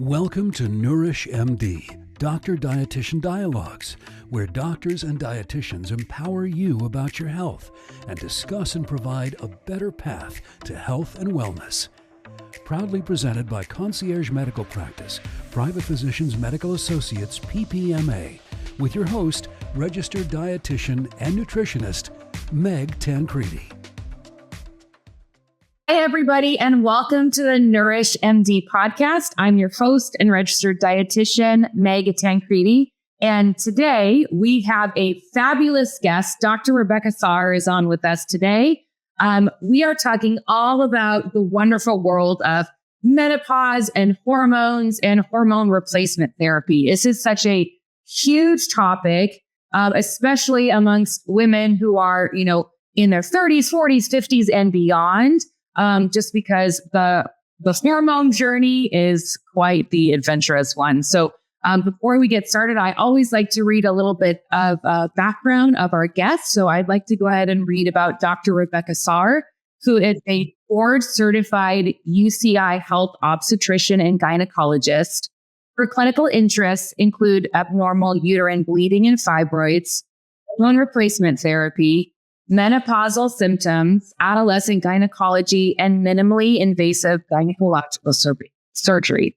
Welcome to Nourish MD, Doctor-Dietitian Dialogues, where doctors and dietitians empower you about your health and discuss and provide a better path to health and wellness. Proudly presented by Concierge Medical Practice, Private Physicians Medical Associates, PPMA, with your host, registered dietitian and nutritionist, Meg Tancredi. Hi, everybody, and welcome to the Nourish MD podcast. I'm your host and registered dietitian, Meg Tancredi. And today we have a fabulous guest. Dr. Rebecca Sauer is on with us today. We are talking all about the wonderful world of menopause and hormones and hormone replacement therapy. This is such a huge topic, especially amongst women who are, in their 30s, 40s, 50s, and beyond. Just because the hormone journey is quite the adventurous one. So before we get started, I always like to read a little bit of background of our guest. So I'd like to go ahead and read about Dr. Rebecca Sauer, who is a board-certified UCI Health obstetrician and gynecologist. Her clinical interests include abnormal uterine bleeding and fibroids, hormone replacement therapy, menopausal symptoms, adolescent gynecology, and minimally invasive gynecological surgery.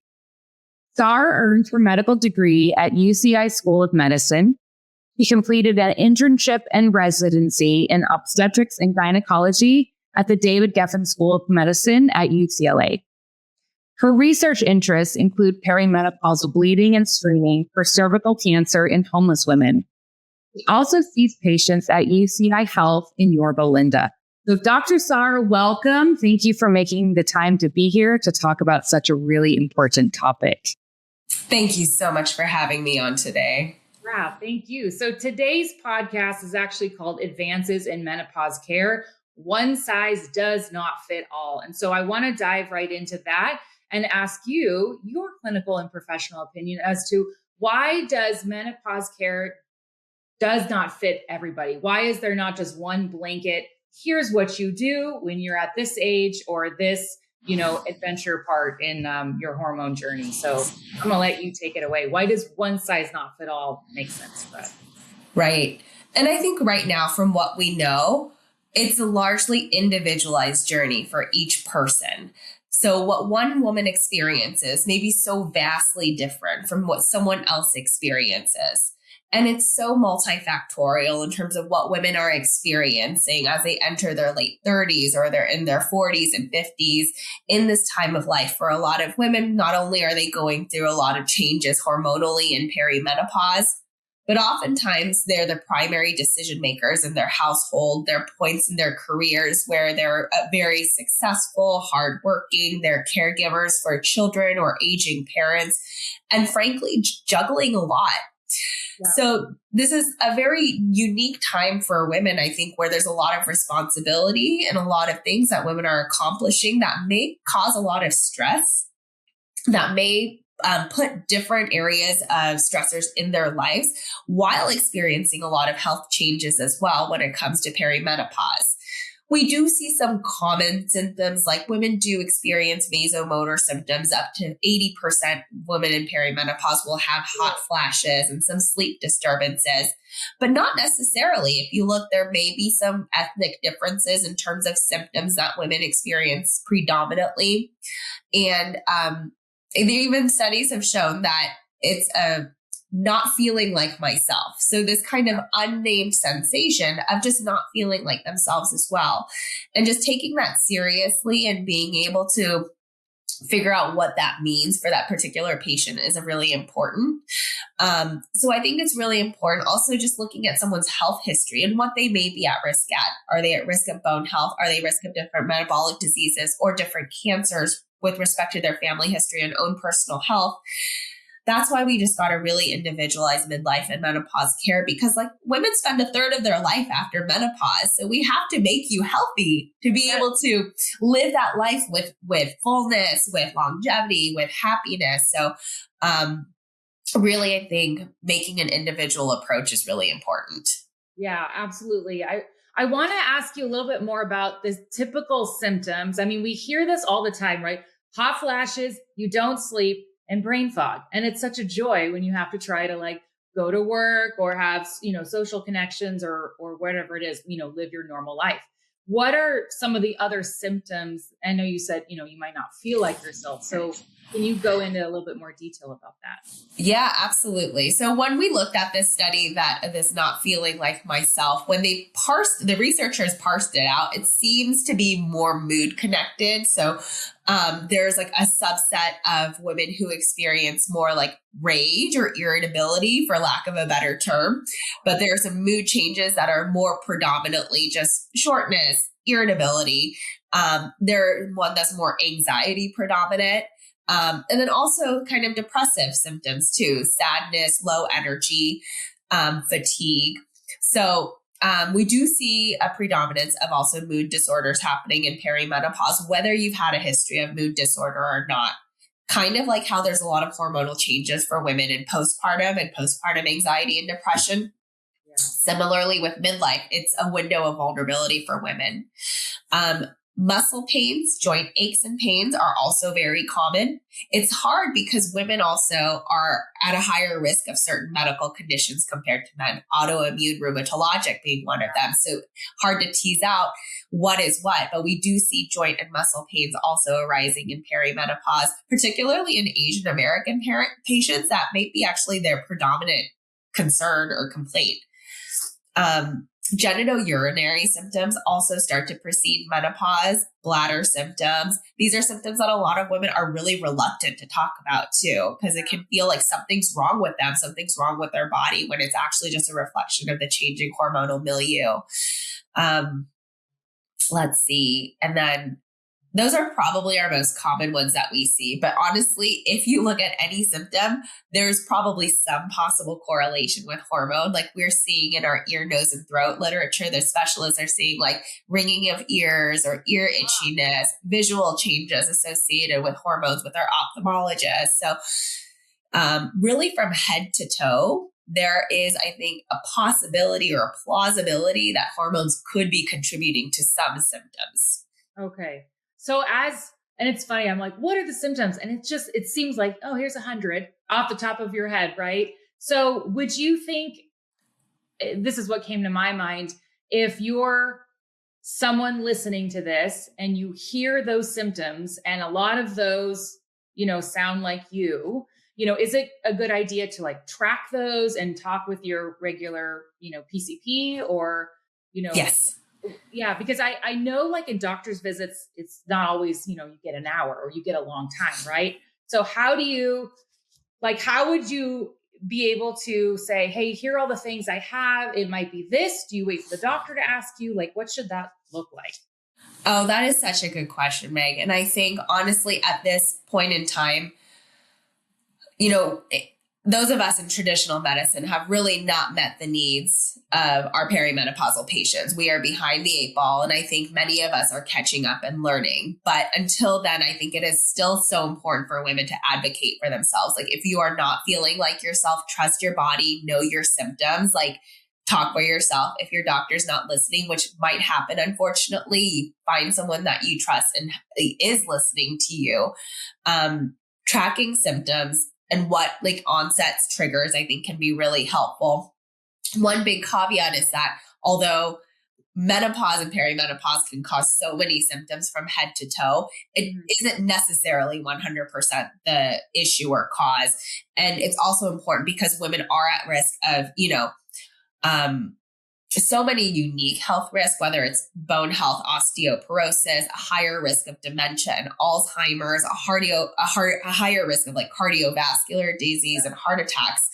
Sauer earned her medical degree at UCI School of Medicine. She completed an internship and residency in obstetrics and gynecology at the David Geffen School of Medicine at UCLA. Her research interests include perimenopausal bleeding and screening for cervical cancer in homeless women. She also sees patients at UCI Health in Yorba Linda. So Dr. Sauer, welcome. Thank you for making the time to be here to talk about such a really important topic. Thank you so much for having me on today. Wow, thank you. So today's podcast is actually called Advances in Menopause Care. One size does not fit all. And so I want to dive right into that and ask you your clinical and professional opinion as to why does menopause care does not fit everybody? Why is there not just one blanket? Here's what you do when you're at this age or this, adventure part in your hormone journey. So I'm going to let you take it away. Why does one size not fit all make sense? Right. And I think right now, from what we know, it's a largely individualized journey for each person. So what one woman experiences may be so vastly different from what someone else experiences. And it's so multifactorial in terms of what women are experiencing as they enter their late 30s or they're in their 40s and 50s in this time of life. For a lot of women, not only are they going through a lot of changes hormonally in perimenopause, but oftentimes they're the primary decision makers in their household. There are points in their careers where they're very successful, hardworking, they're caregivers for children or aging parents, and frankly, juggling a lot. Yeah. So this is a very unique time for women, I think, where there's a lot of responsibility and a lot of things that women are accomplishing that may cause a lot of stress, that may put different areas of stressors in their lives while experiencing a lot of health changes as well when it comes to perimenopause. We do see some common symptoms, like women do experience vasomotor symptoms. Up to 80% women in perimenopause will have hot flashes and some sleep disturbances, but not necessarily. If you look, there may be some ethnic differences in terms of symptoms that women experience predominantly. And even studies have shown that it's not feeling like myself. So this kind of unnamed sensation of just not feeling like themselves as well. And just taking that seriously and being able to figure out what that means for that particular patient is really important. So I think it's really important also just looking at someone's health history and what they may be at risk at. Are they at risk of bone health? Are they at risk of different metabolic diseases or different cancers with respect to their family history and own personal health? That's why we just got to really individualize midlife and menopause care, because women spend a third of their life after menopause. So we have to make you healthy to be able to live that life with fullness, with longevity, with happiness. So really, I think making an individual approach is really important. Yeah, absolutely. I want to ask you a little bit more about the typical symptoms. I mean, we hear this all the time, right? Hot flashes, you don't sleep, and brain fog. And it's such a joy when you have to try to like go to work or have, social connections or whatever it is, live your normal life. What are some of the other symptoms? I know you said, you might not feel like yourself. So can you go into a little bit more detail about that? Yeah, absolutely. So when we looked at this study that this not feeling like myself, when the researchers parsed it out, it seems to be more mood connected. So there's like a subset of women who experience more like rage or irritability, for lack of a better term. But there are some mood changes that are more predominantly just shortness, irritability. There's one that's more anxiety predominant. And then also kind of depressive symptoms too, sadness, low energy, fatigue. So we do see a predominance of also mood disorders happening in perimenopause, whether you've had a history of mood disorder or not. Kind of like how there's a lot of hormonal changes for women in postpartum and postpartum anxiety and depression. Yeah. Similarly with midlife, it's a window of vulnerability for women. Muscle pains, joint aches and pains are also very common. It's hard because women also are at a higher risk of certain medical conditions compared to men, autoimmune, rheumatologic being one of them. So hard to tease out what is what, but we do see joint and muscle pains also arising in perimenopause, particularly in Asian American patients. That may be actually their predominant concern or complaint. Genitourinary symptoms also start to precede menopause, bladder symptoms. These are symptoms that a lot of women are really reluctant to talk about too, because it can feel like something's wrong with them, something's wrong with their body, when it's actually just a reflection of the changing hormonal milieu. Let's see. And then those are probably our most common ones that we see. But honestly, if you look at any symptom, there's probably some possible correlation with hormone. Like we're seeing in our ear, nose, and throat literature, the specialists are seeing like ringing of ears or ear itchiness, visual changes associated with hormones with our ophthalmologist. So really from head to toe, there is, I think, a possibility or a plausibility that hormones could be contributing to some symptoms. Okay. So and it's funny, I'm like, what are the symptoms? And it seems like, oh, here's 100 off the top of your head, right? So would you think, this is what came to my mind, if you're someone listening to this and you hear those symptoms and a lot of those, sound like you, is it a good idea to like track those and talk with your regular, PCP or, Yes. Yeah, because I know like in doctor's visits, it's not always, you get an hour or you get a long time, right? So how would you be able to say, hey, here are all the things I have. It might be this. Do you wait for the doctor to ask you? Like, what should that look like? Oh, that is such a good question, Meg. And I think honestly, at this point in time, those of us in traditional medicine have really not met the needs of our perimenopausal patients. We are behind the 8 ball, and I think many of us are catching up and learning. But until then, I think it is still so important for women to advocate for themselves. Like if you are not feeling like yourself, trust your body, know your symptoms, like talk for yourself. If your doctor's not listening, which might happen, unfortunately, find someone that you trust and is listening to you. Tracking symptoms and what like onsets triggers, I think can be really helpful. One big caveat is that although menopause and perimenopause can cause so many symptoms from head to toe, it isn't necessarily 100% the issue or cause. And it's also important because women are at risk of, so many unique health risks, whether it's bone health, osteoporosis, a higher risk of dementia and Alzheimer's, a higher risk of like cardiovascular disease and heart attacks,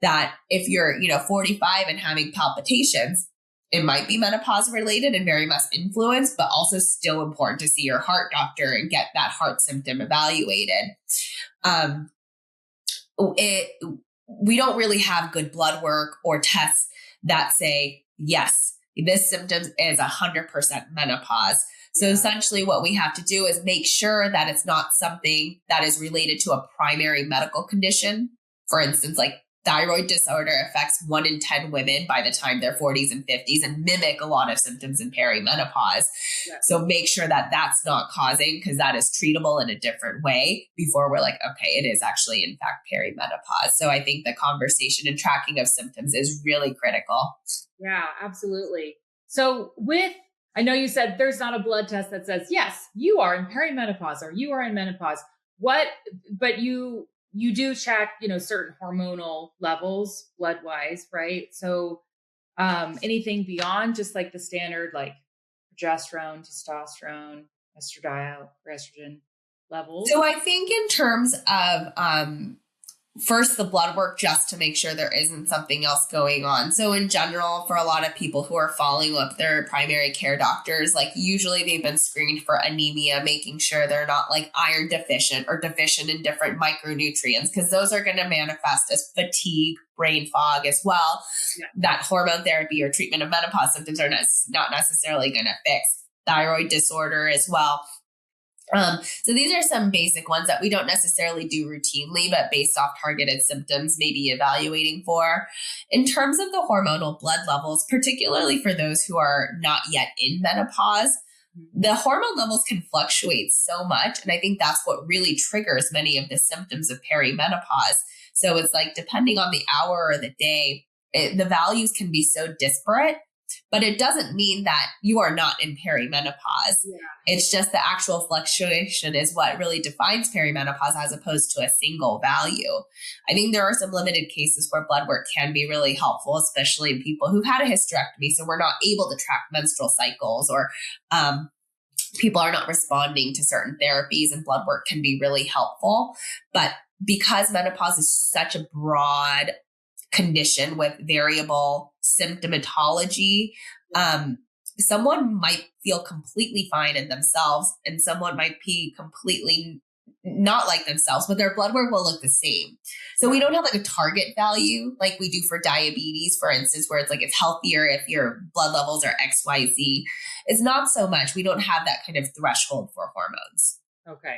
that if you're, 45 and having palpitations, it might be menopause related and very much influenced, but also still important to see your heart doctor and get that heart symptom evaluated. We don't really have good blood work or tests that say, yes, this symptom is 100% menopause. So essentially what we have to do is make sure that it's not something that is related to a primary medical condition. For instance, like thyroid disorder affects 1 in 10 women by the time they're 40s and 50s and mimic a lot of symptoms in perimenopause. Yeah. So make sure that that's not causing, because that is treatable in a different way before we're like, okay, it is actually in fact perimenopause. So I think the conversation and tracking of symptoms is really critical. Yeah, absolutely. So I know you said there's not a blood test that says, yes, you are in perimenopause or you are in menopause. But you do check, certain hormonal levels blood wise, right? So, anything beyond just like the standard, like progesterone, testosterone, estradiol, or estrogen levels? So I think in terms of, first, the blood work, just to make sure there isn't something else going on. So in general, for a lot of people who are following up their primary care doctors, like usually they've been screened for anemia, making sure they're not like iron deficient or deficient in different micronutrients, because those are going to manifest as fatigue, brain fog as well. Yeah. That hormone therapy or treatment of menopause symptoms are not necessarily going to fix. Thyroid disorder as well. So these are some basic ones that we don't necessarily do routinely, but based off targeted symptoms, maybe evaluating for. In terms of the hormonal blood levels, particularly for those who are not yet in menopause, the hormone levels can fluctuate so much. And I think that's what really triggers many of the symptoms of perimenopause. So it's like, depending on the hour or the day, the values can be so disparate. But it doesn't mean that you are not in perimenopause. Yeah. It's just the actual fluctuation is what really defines perimenopause as opposed to a single value. I think there are some limited cases where blood work can be really helpful, especially in people who've had a hysterectomy. So we're not able to track menstrual cycles, or people are not responding to certain therapies, and blood work can be really helpful. But because menopause is such a broad condition with variable symptomatology, someone might feel completely fine in themselves and someone might be completely not like themselves, but their blood work will look the same. So we don't have like a target value like we do for diabetes, for instance, where it's like it's healthier if your blood levels are XYZ. It's not so much. We don't have that kind of threshold for hormones. Okay.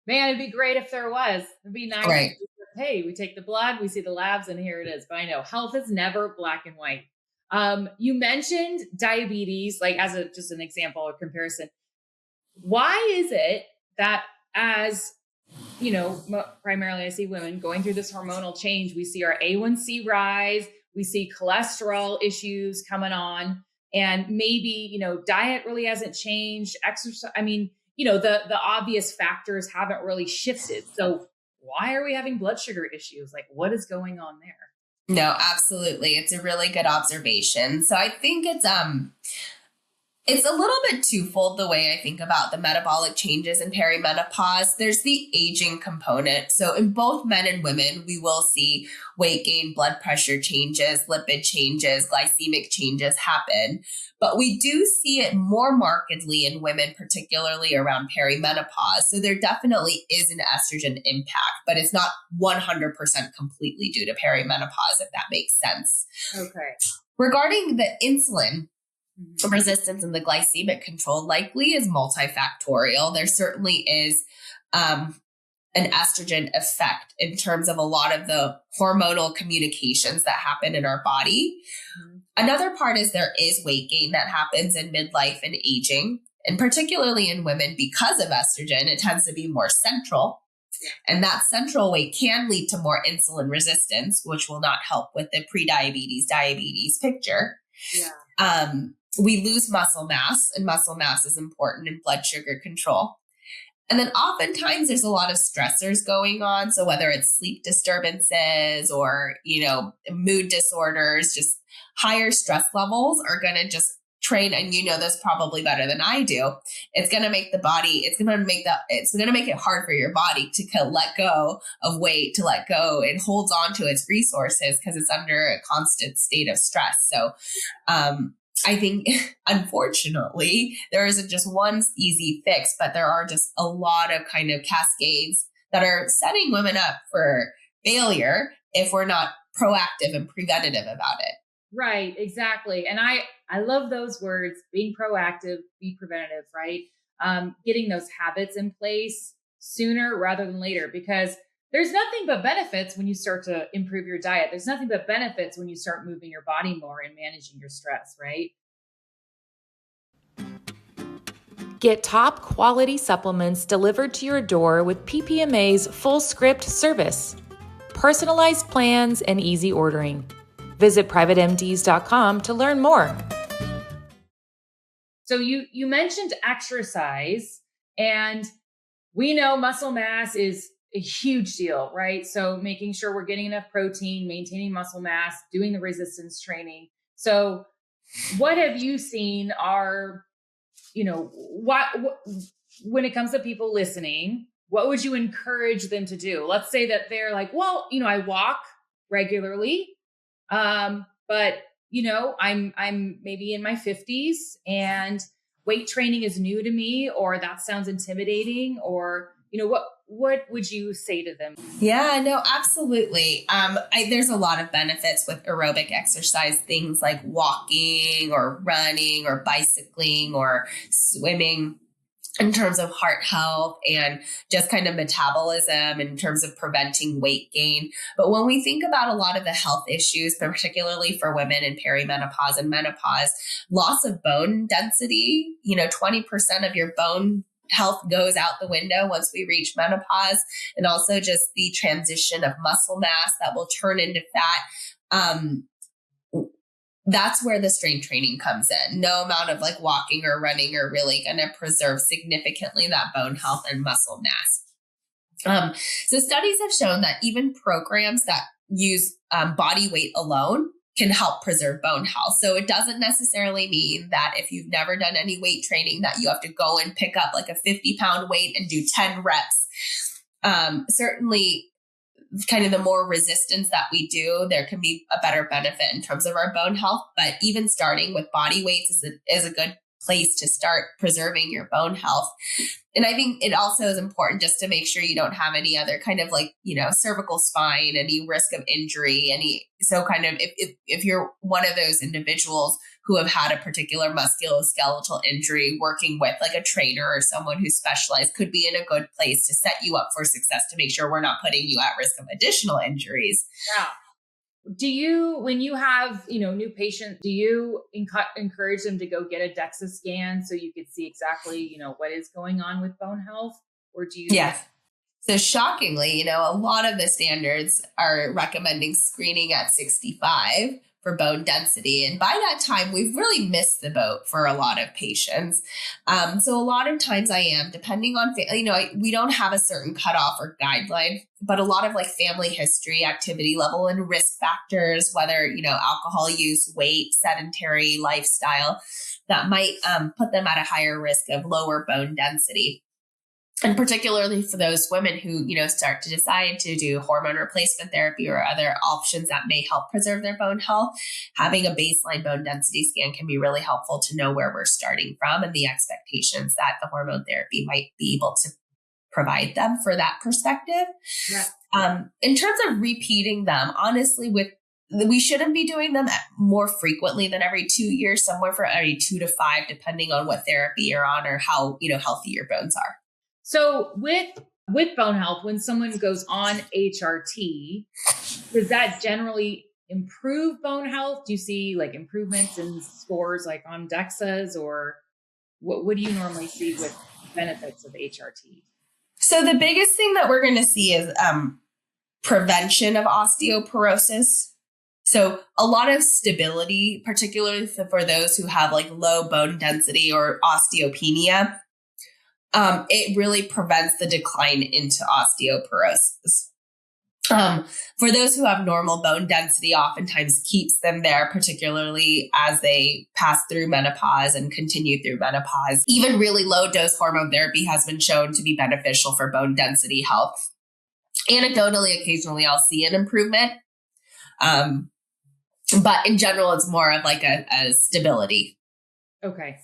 Man, it'd be great if there was. It'd be nice. Right. Hey, we take the blood, we see the labs, and here it is. But I know health is never black and white. You mentioned diabetes, like as just an example or comparison. Why is it that as, primarily I see women going through this hormonal change, we see our A1C rise, we see cholesterol issues coming on, and maybe, diet really hasn't changed, exercise. I mean, the obvious factors haven't really shifted. So why are we having blood sugar issues? Like, what is going on there? No, absolutely. It's a really good observation. So I think it's a little bit twofold the way I think about the metabolic changes in perimenopause. There's the aging component. So in both men and women, we will see weight gain, blood pressure changes, lipid changes, glycemic changes happen. But we do see it more markedly in women, particularly around perimenopause. So there definitely is an estrogen impact, but it's not 100% completely due to perimenopause, if that makes sense. Okay. Regarding the insulin resistance and the glycemic control, likely is multifactorial. There certainly is an estrogen effect in terms of a lot of the hormonal communications that happen in our body. Another part is there is weight gain that happens in midlife and aging, and particularly in women because of estrogen, it tends to be more central. And that central weight can lead to more insulin resistance, which will not help with the prediabetes, diabetes picture. Yeah. We lose muscle mass, and muscle mass is important in blood sugar control. And then oftentimes there's a lot of stressors going on. So whether it's sleep disturbances or, mood disorders, just higher stress levels are going to just train. And this probably better than I do. It's going to make it's going to make it hard for your body to let go of weight, to let go. It holds on to its resources because it's under a constant state of stress. So, I think, unfortunately, there isn't just one easy fix, but there are just a lot of kind of cascades that are setting women up for failure if we're not proactive and preventative about it. Right, exactly. And I love those words, being proactive, be preventative, right? Getting those habits in place sooner rather than later, because there's nothing but benefits when you start to improve your diet. There's nothing but benefits when you start moving your body more and managing your stress, right? Get top quality supplements delivered to your door with PPMA's full script service. Personalized plans and easy ordering. Visit privatemds.com to learn more. So you mentioned exercise, and we know muscle mass is a huge deal, right? So making sure we're getting enough protein, maintaining muscle mass, doing the resistance training. So what have you seen are, what when it comes to people listening, what would you encourage them to do? Let's say that they're like, well, I walk regularly, but I'm maybe in my 50s and weight training is new to me, or that sounds intimidating, or, what would you say to them? Yeah, no, absolutely. There's a lot of benefits with aerobic exercise, things like walking or running or bicycling or swimming, in terms of heart health and just kind of metabolism, in terms of preventing weight gain. But when we think about a lot of the health issues, particularly for women in perimenopause and menopause, loss of bone density, 20% of your bone health goes out the window once we reach menopause, and also just the transition of muscle mass that will turn into fat. That's where the strength training comes in. No amount of like walking or running are really going to preserve significantly that bone health and muscle mass. So studies have shown that even programs that use body weight alone can help preserve bone health. So it doesn't necessarily mean that if you've never done any weight training that you have to go and pick up like a 50-pound weight and do 10 reps. Certainly, kind of the more resistance that we do, there can be a better benefit in terms of our bone health. But even starting with body weights is a good place to start preserving your bone health. And I think it also is important just to make sure you don't have any other kind of like, cervical spine, any risk of injury, so kind of if you're one of those individuals who have had a particular musculoskeletal injury, working with like a trainer or someone who's specialized could be in a good place to set you up for success, to make sure we're not putting you at risk of additional injuries. Yeah. Do you, when you have, new patients, do you encourage them to go get a DEXA scan so you could see exactly, what is going on with bone health? Or do you? Yes. So shockingly, a lot of the standards are recommending screening at 65 for bone density. And by that time, we've really missed the boat for a lot of patients. So a lot of times I am, depending on, we don't have a certain cutoff or guideline, but a lot of like family history, activity level, and risk factors, whether, alcohol use, weight, sedentary lifestyle, that might put them at a higher risk of lower bone density. And particularly for those women who, start to decide to do hormone replacement therapy or other options that may help preserve their bone health, having a baseline bone density scan can be really helpful to know where we're starting from and the expectations that the hormone therapy might be able to provide them for that perspective. Yeah. In terms of repeating them, honestly, we shouldn't be doing them more frequently than every 2 years, somewhere for every 2 to 5, depending on what therapy you're on or how, healthy your bones are. So with bone health, when someone goes on HRT, does that generally improve bone health? Do you see like improvements in scores like on DEXAs, or what do you normally see with benefits of HRT? So the biggest thing that we're going to see is prevention of osteoporosis. So a lot of stability, particularly for those who have like low bone density or osteopenia. It really prevents the decline into osteoporosis. For those who have normal bone density, oftentimes keeps them there, particularly as they pass through menopause and continue through menopause. Even really low dose hormone therapy has been shown to be beneficial for bone density health. Anecdotally, occasionally I'll see an improvement. But in general, it's more of like a stability. Okay.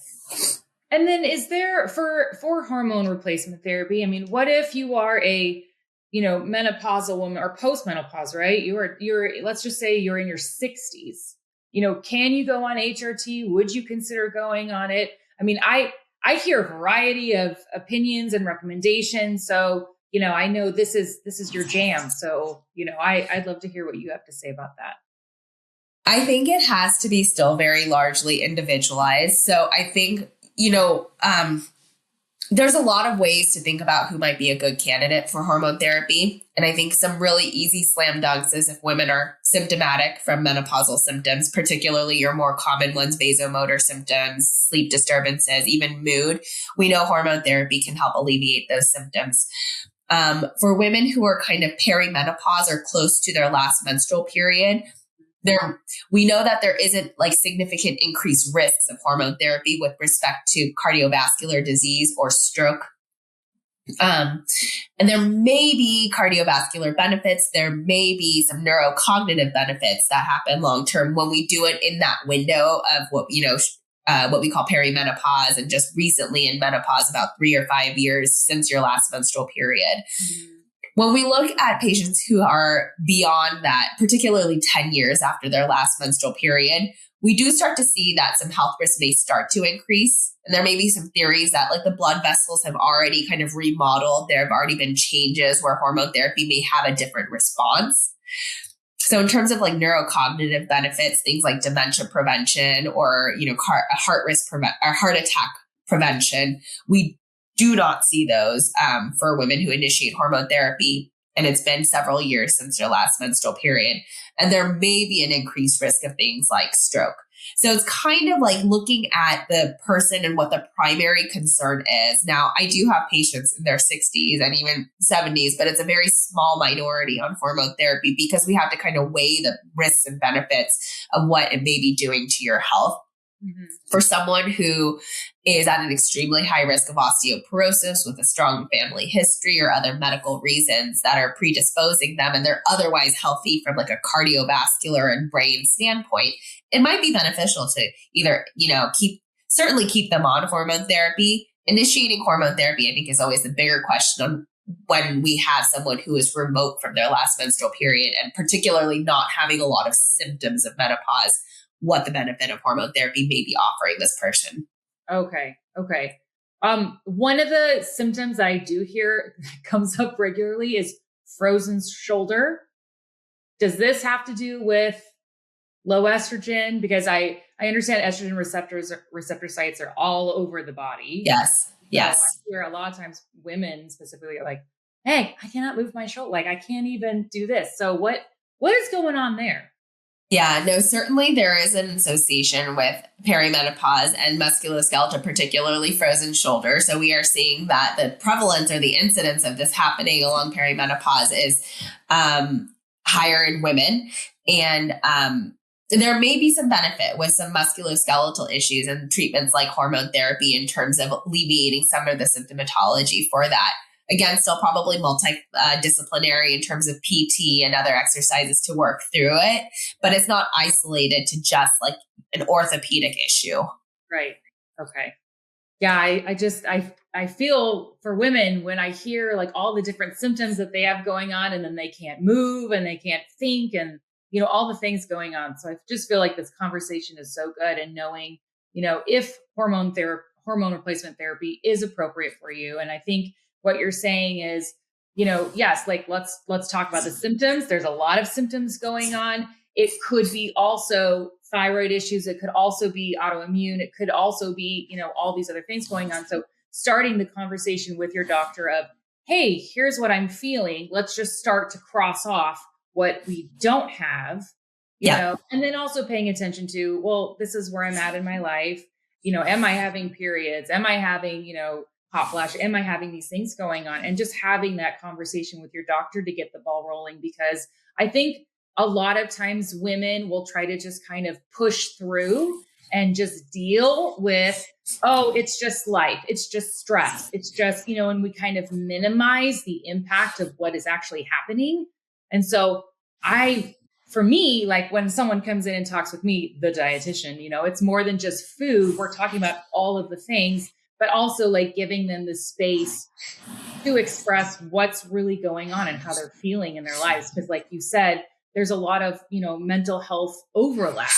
And then is there for hormone replacement therapy? I mean, what if you are a, menopausal woman or postmenopause, right? You're let's just say you're in your 60s. Can you go on HRT? Would you consider going on it? I mean, I hear a variety of opinions and recommendations. So, I know this is your jam. So, I'd love to hear what you have to say about that. I think it has to be still very largely individualized. So I think, there's a lot of ways to think about who might be a good candidate for hormone therapy. And I think some really easy slam dunks is if women are symptomatic from menopausal symptoms, particularly your more common ones, vasomotor symptoms, sleep disturbances, even mood. We know hormone therapy can help alleviate those symptoms. For women who are kind of perimenopause or close to their last menstrual period, we know that there isn't like significant increased risks of hormone therapy with respect to cardiovascular disease or stroke. And there may be cardiovascular benefits. There may be some neurocognitive benefits that happen long-term when we do it in that window of what we call perimenopause, and just recently in menopause, about 3 or 5 years since your last menstrual period. Mm-hmm. When we look at patients who are beyond that, particularly 10 years after their last menstrual period, we do start to see that some health risks may start to increase. And there may be some theories that like the blood vessels have already kind of remodeled. There have already been changes where hormone therapy may have a different response. So in terms of like neurocognitive benefits, things like dementia prevention or, heart attack prevention, we do not see those for women who initiate hormone therapy, and it's been several years since their last menstrual period. And there may be an increased risk of things like stroke. So it's kind of like looking at the person and what the primary concern is. Now, I do have patients in their 60s and even 70s, but it's a very small minority on hormone therapy because we have to kind of weigh the risks and benefits of what it may be doing to your health. Mm-hmm. For someone who is at an extremely high risk of osteoporosis with a strong family history or other medical reasons that are predisposing them, and they're otherwise healthy from like a cardiovascular and brain standpoint, it might be beneficial to either, keep them on hormone therapy. Initiating hormone therapy, I think, is always the bigger question on when we have someone who is remote from their last menstrual period, and particularly not having a lot of symptoms of menopause, what the benefit of hormone therapy may be offering this person. Okay. One of the symptoms I do hear that comes up regularly is frozen shoulder. Does this have to do with low estrogen? Because I understand estrogen receptor sites are all over the body. Yes. Yes. So I hear a lot of times women specifically are like, hey, I cannot move my shoulder. Like I can't even do this. So what is going on there? Yeah, no, certainly there is an association with perimenopause and musculoskeletal, particularly frozen shoulder. So we are seeing that the prevalence or the incidence of this happening along perimenopause is higher in women. And there may be some benefit with some musculoskeletal issues and treatments like hormone therapy in terms of alleviating some of the symptomatology for that. Again, still probably multidisciplinary in terms of PT and other exercises to work through it, but it's not isolated to just like an orthopedic issue. Right. Okay. Yeah. I feel for women when I hear like all the different symptoms that they have going on, and then they can't move and they can't think and, all the things going on. So I just feel like this conversation is so good, and knowing, if hormone replacement therapy is appropriate for you. And I think what you're saying is, yes, like let's talk about the symptoms. There's a lot of symptoms going on. It could be also thyroid issues. It could also be autoimmune. It could also be, all these other things going on. So starting the conversation with your doctor of, hey, here's what I'm feeling. Let's just start to cross off what we don't have, you know, and then also paying attention to, well, this is where I'm at in my life. Am I having periods? Am I having, hot flash? Am I having these things going on? And just having that conversation with your doctor to get the ball rolling, because I think a lot of times women will try to just kind of push through and just deal with, oh, it's just life. It's just stress. It's just, and we kind of minimize the impact of what is actually happening. And so for me, like when someone comes in and talks with me, the dietitian, it's more than just food. We're talking about all of the things, but also like giving them the space to express what's really going on and how they're feeling in their lives. Because like you said, there's a lot of, mental health overlap.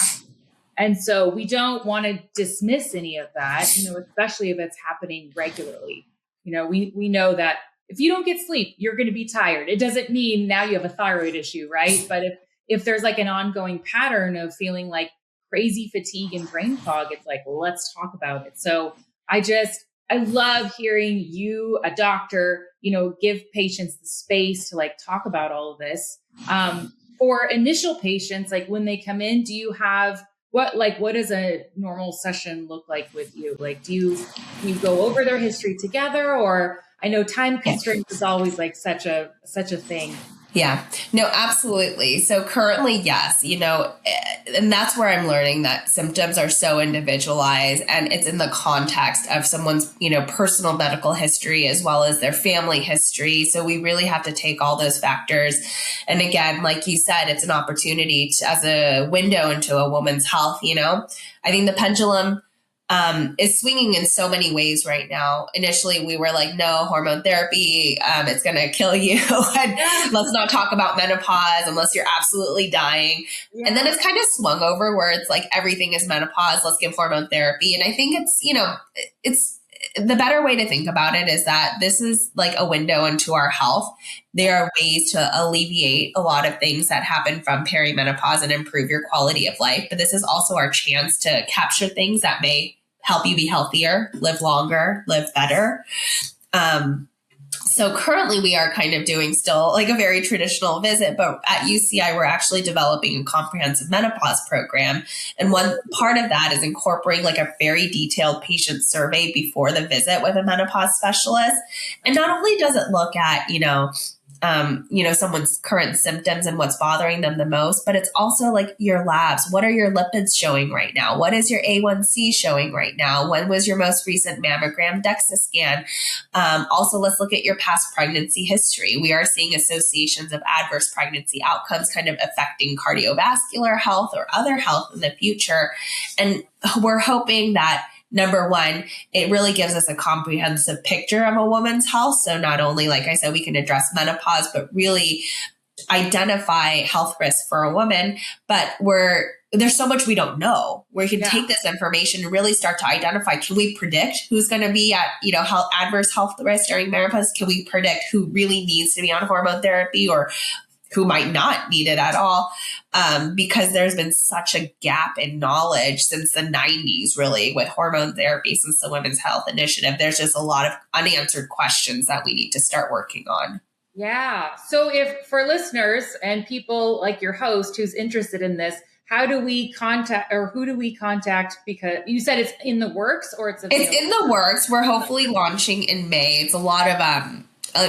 And so we don't want to dismiss any of that, especially if it's happening regularly. We know that if you don't get sleep, you're going to be tired. It doesn't mean now you have a thyroid issue, right? But if there's like an ongoing pattern of feeling like crazy fatigue and brain fog, it's like, well, let's talk about it. So I love hearing you, a doctor, give patients the space to like talk about all of this. For initial patients, like when they come in, do you have what does a normal session look like with you? Like, do you go over their history together, or I know time constraints is always like such a thing. Yeah, no, absolutely. So currently, yes, and that's where I'm learning that symptoms are so individualized, and it's in the context of someone's, personal medical history as well as their family history. So we really have to take all those factors. And again, like you said, it's an opportunity as a window into a woman's health. I think the pendulum is swinging in so many ways right now. Initially, we were like, no, hormone therapy, it's going to kill you. And let's not talk about menopause unless you're absolutely dying. Yeah. And then it's kind of swung over where it's like, everything is menopause. Let's give hormone therapy. And I think it's the better way to think about it is that this is like a window into our health. There are ways to alleviate a lot of things that happen from perimenopause and improve your quality of life. But this is also our chance to capture things that may help you be healthier, live longer, live better. So currently we are kind of doing still like a very traditional visit, but at UCI, we're actually developing a comprehensive menopause program. And one part of that is incorporating like a very detailed patient survey before the visit with a menopause specialist. And not only does it look at, someone's current symptoms and what's bothering them the most, but it's also like your labs. What are your lipids showing right now? What is your A1C showing right now? When was your most recent mammogram, DEXA scan? Also, let's look at your past pregnancy history. We are seeing associations of adverse pregnancy outcomes kind of affecting cardiovascular health or other health in the future. And we're hoping that number one, it really gives us a comprehensive picture of a woman's health. So not only, like I said, we can address menopause, but really identify health risks for a woman. But there's so much we don't know. We can take this information and really start to identify, can we predict who's going to be at, adverse health risk during menopause? Can we predict who really needs to be on hormone therapy or who might not need it at all? Because there's been such a gap in knowledge since the 90s, really, with hormone therapy, since the Women's Health Initiative. There's just a lot of unanswered questions that we need to start working on. Yeah. So if for listeners and people like your host who's interested in this, how do we contact or who do we contact? Because you said it's in the works or it's in the works. We're hopefully launching in May. It's a lot of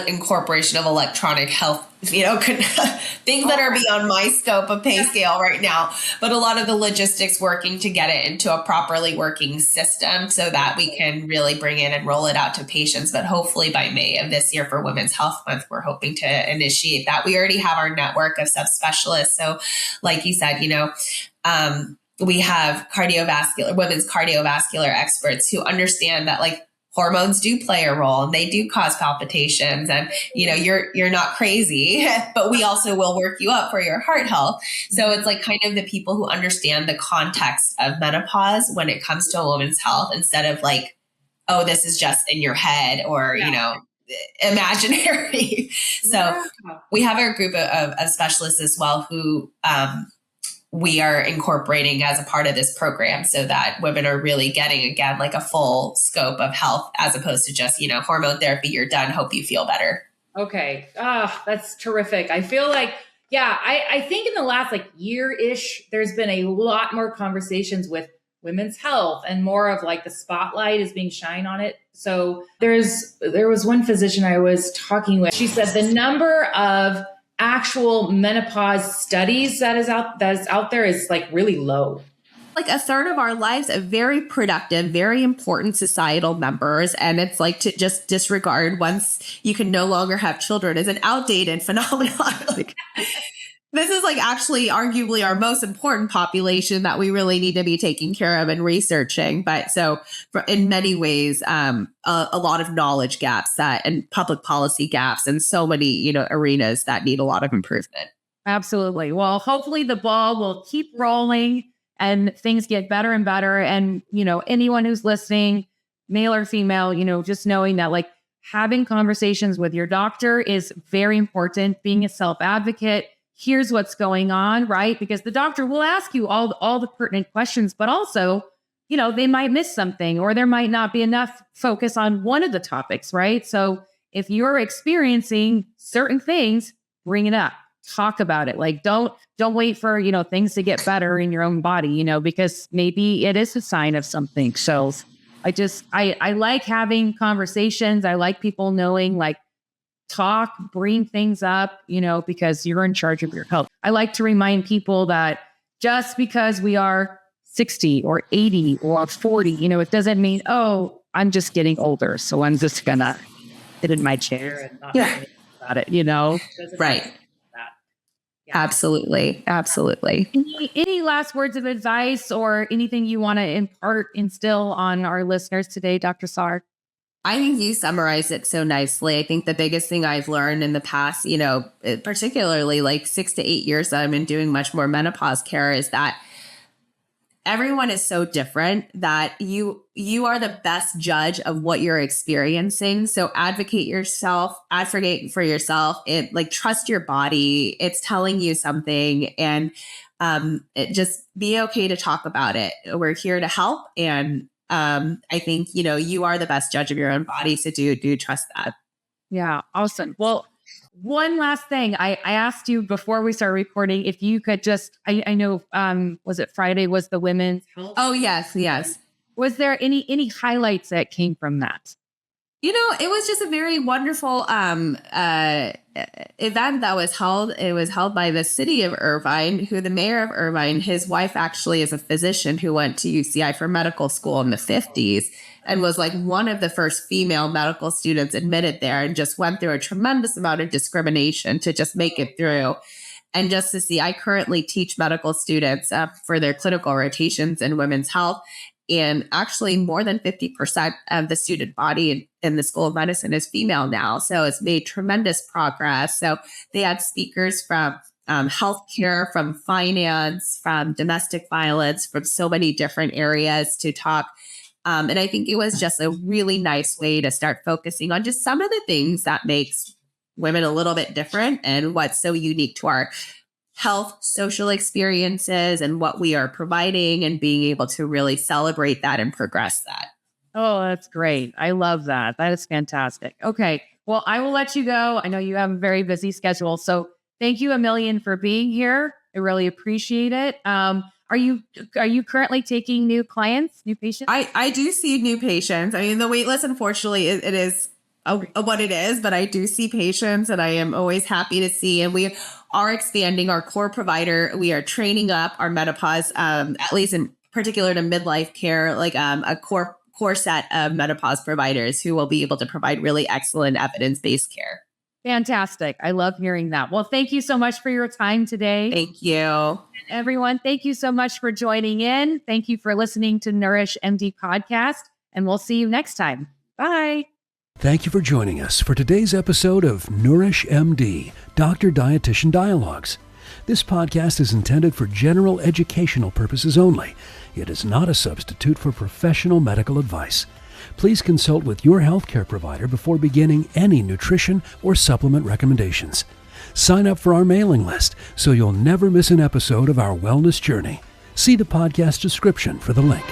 incorporation of electronic health, things that are beyond my scope of pay scale right now, but a lot of the logistics working to get it into a properly working system so that we can really bring in and roll it out to patients. But hopefully by May of this year for Women's Health Month, we're hoping to initiate that. We already have our network of subspecialists. So like you said, we have women's cardiovascular experts who understand that like hormones do play a role and they do cause palpitations and, you're not crazy, but we also will work you up for your heart health. So it's like kind of the people who understand the context of menopause when it comes to a woman's health instead of like, oh, this is just in your head or, imaginary. So we have a group of specialists as well who, we are incorporating as a part of this program so that women are really getting, again, like a full scope of health as opposed to just, hormone therapy, you're done, hope you feel better. Okay. That's terrific. I feel like, I think in the last year-ish, there's been a lot more conversations with women's health and more of like the spotlight is being shined on it. So there was one physician I was talking with. She said the number of actual menopause studies that is out there is like really low. Like a third of our lives are very productive, very important societal members. And it's like to just disregard once you can no longer have children is an outdated phenomenon. This is like actually arguably our most important population that we really need to be taking care of and researching. But so in many ways, a lot of knowledge gaps and public policy gaps and so many, arenas that need a lot of improvement. Absolutely. Well, hopefully the ball will keep rolling and things get better and better. And, anyone who's listening, male or female, just knowing that having conversations with your doctor is very important. Being a self-advocate, here's what's going on, right? Because the doctor will ask you all the pertinent questions, but also, they might miss something, or there might not be enough focus on one of the topics, right? So if you're experiencing certain things, bring it up, talk about it. Like, don't wait for, things to get better in your own body, because maybe it is a sign of something. So I like having conversations. I like people knowing, like, talk, bring things up, because you're in charge of your health. I like to remind people that just because we are 60 or 80 or 40, it doesn't mean, oh, I'm just getting older, so I'm just gonna sit in my chair and not think about it, Right. Yeah. Absolutely. Any last words of advice or anything you want to instill on our listeners today, Dr. Sauer? I think you summarized it so nicely. I think the biggest thing I've learned in the past, particularly like 6 to 8 years that I've been doing much more menopause care, is that everyone is so different that you are the best judge of what you're experiencing. So advocate for yourself. Trust your body. It's telling you something, and just be okay to talk about it. We're here to help. And I think, you are the best judge of your own body. So do trust that. Yeah. Awesome. Well, one last thing. I asked you before we started recording, if you could just, I know, was it Friday was the women's health? Oh, yes. Was there any highlights that came from that? It was just a very wonderful event that was held. It was held by the city of Irvine, who the mayor of Irvine, his wife actually is a physician who went to UCI for medical school in the 50s and was like one of the first female medical students admitted there, and just went through a tremendous amount of discrimination to just make it through. And just to see, I currently teach medical students for their clinical rotations in women's health. And actually more than 50% of the student body in the School of Medicine is female now. So it's made tremendous progress. So they had speakers from healthcare, from finance, from domestic violence, from so many different areas to talk. And I think it was just a really nice way to start focusing on just some of the things that makes women a little bit different and what's so unique to our health, social experiences, and what we are providing, and being able to really celebrate that and progress that. Oh, that's great. I love that. That is fantastic. Okay. Well, I will let you go. I know you have a very busy schedule. So thank you a million for being here. I really appreciate it. Are you currently taking new clients, new patients? I do see new patients. I mean, the wait list, unfortunately, it is what it is, but I do see patients, and I am always happy to see. And we are expanding our core provider. We are training up our menopause, at least in particular to midlife care, like a core set of menopause providers who will be able to provide really excellent evidence-based care. Fantastic. I love hearing that. Well, thank you so much for your time today. Thank you. Everyone, thank you so much for joining in. Thank you for listening to Nourish MD podcast, and we'll see you next time. Bye. Thank you for joining us for today's episode of Nourish MD, Doctor Dietitian Dialogues. This podcast is intended for general educational purposes only. It is not a substitute for professional medical advice. Please consult with your healthcare provider before beginning any nutrition or supplement recommendations. Sign up for our mailing list so you'll never miss an episode of our wellness journey. See the podcast description for the link.